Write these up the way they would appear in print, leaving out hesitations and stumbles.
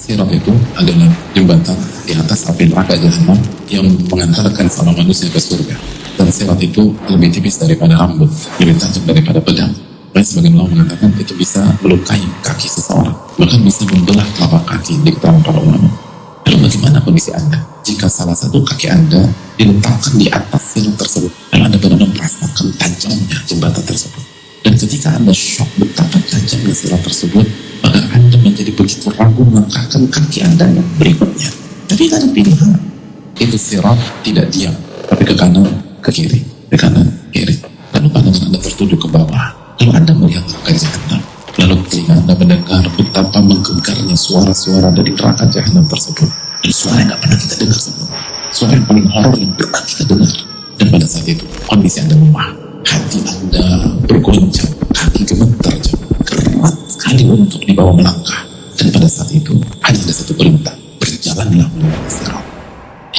Sirat itu adalah jembatan di atas api neraka jahanam yang mengantarkan seorang manusia ke surga. Dan sirat itu lebih tipis daripada rambut, lebih tajam daripada pedang. Bahkan sebagian ulama mengatakan itu bisa melukai kaki seseorang, bahkan bisa membelah telapak kaki di keterangan para ulama. Lalu bagaimana kondisi Anda jika salah satu kaki Anda diletakkan di atas sirat tersebut, lalu Anda benar-benar merasakan tajamnya jembatan tersebut? Dan ketika Anda shock betapa tajamnya sirat tersebut, maka Anda menjadi begitu ragu melangkahkan kaki Anda yang berikutnya. Tapi ada pilihan. Itu sirat tidak diam, tapi ke kanan, ke kiri, ke kanan, kiri. Lalu pandangan Anda tertuju ke bawah. Lalu Anda melihat neraka jahanam. Lalu telinga Anda mendengar betapa menggegarnya suara-suara dari neraka jahanam tersebut. Dan suara yang tidak pernah kita dengar sebelumnya. Suara yang paling horor yang pernah kita dengar. Dan pada saat itu, kondisi Anda lemah. Hati Anda bergoncang, kaki gemetar, berat sekali untuk dibawa melangkah. Dan pada saat itu hanya ada satu perintah, berjalanlah melewati sirat.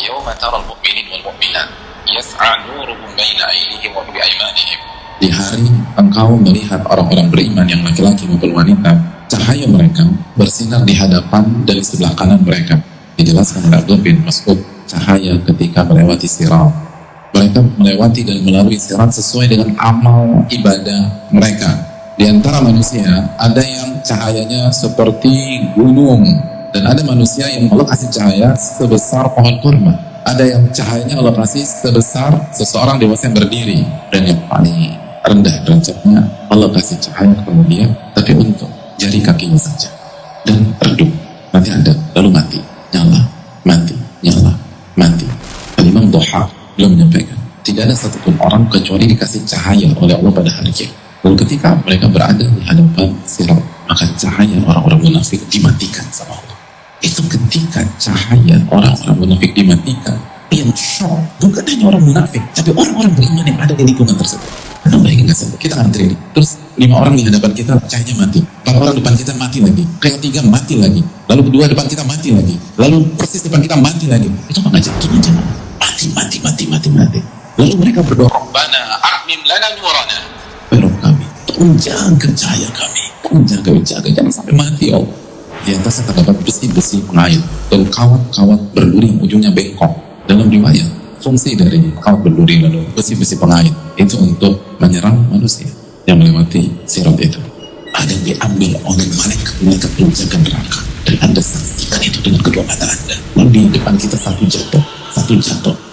Yauma taral mu'minin wal mu'minat yas'a nuruhum baina aydihim wa bi'aymanihim. Di hari engkau melihat orang-orang beriman yang laki-laki maupun wanita, cahaya mereka bersinar di hadapan dan di sebelah kanan mereka. Dijelaskan oleh Abdullah bin Mas'ud, cahaya ketika melewati sirat. Mereka melewati dan melalui sirat sesuai dengan amal ibadah mereka. Di antara manusia ada yang cahayanya seperti gunung, dan ada manusia yang Allah kasih cahaya sebesar pohon kurma. Ada yang cahayanya Allah kasih sebesar seseorang dewasa yang berdiri, dan yang paling rendah derajatnya Allah kasih cahaya kepada dia tapi untuk jari kakinya saja, dan redup, nanti ada, lalu mati, nyala, mati, nyala, mati. Al-Imam Duha belum menyampaikan, tidak ada satupun orang kecuali dikasih cahaya oleh Allah pada hari kiamat. Lalu ketika mereka berada di hadapan sirat, maka cahaya orang-orang munafik dimatikan sama Allah. Itu ketika cahaya orang-orang munafik dimatikan, yang shock bukan hanya orang munafik, tapi orang-orang beriman yang ada di lingkungan tersebut. Anda bayangin gak sih? Kita antri ini, terus 5 orang di hadapan kita cahayanya mati, 4 orang depan kita mati lagi, yang 3 mati lagi, lalu 2 depan kita mati lagi, lalu persis depan kita mati lagi. Itu apa ngajak? Itu mati. Lalu mereka berdoa, Rabbana a'mim lana nurana. Rob kami, tolong jaga cahaya kami, tolong jaga, jangan sampai mati ya Allah. Di atasnya terdapat besi-besi pengait dan kawat-kawat berduri ujungnya bengkok. Dalam riwayat, fungsi dari kawat berduri lalu besi-besi pengait itu untuk menyerang manusia yang melewati sirat itu. Ada yang diambil oleh malaikat penjaga neraka, dan Anda saksikan itu dengan kedua mata Anda. Lalu di depan kita satu jatuh,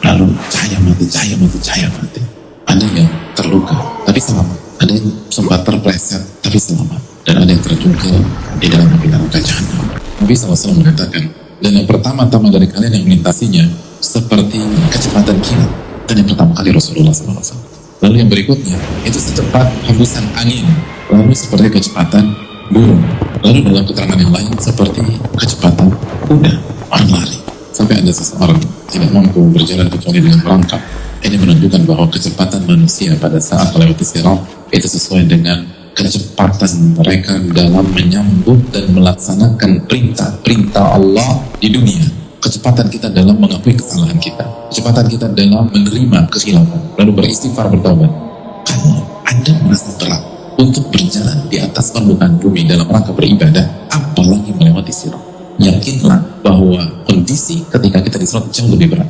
lalu cahaya mati. Ada yang terluka tapi selamat, ada yang sempat terpleset tapi selamat, dan ada yang terjungkil di dalam api neraka jahanam. Nabi SAW mengatakan, dan yang pertama-tama dari kalian yang melintasinya seperti kecepatan kilat. Dan yang pertama kali Rasulullah SAW. Lalu yang berikutnya itu secepat hembusan angin, lalu seperti kecepatan burung, lalu dalam keterangan yang lain seperti kecepatan kuda, orang lari. Sampai ada seseorang tidak mampu berjalan kecuali dengan merangkak. Ini menunjukkan bahwa kecepatan manusia pada saat melewati sirat itu sesuai dengan kecepatan mereka dalam menyambut dan melaksanakan perintah Allah di dunia. Kecepatan kita dalam mengakui kesalahan kita, kecepatan kita dalam menerima kekhilafan, lalu beristighfar, bertobat. Kalau Anda merasa berat untuk berjalan di atas permukaan bumi dalam rangka beribadah, apalagi melewati sirat, yakinlah bahwa kondisi ketika kita di sirat jauh lebih berat.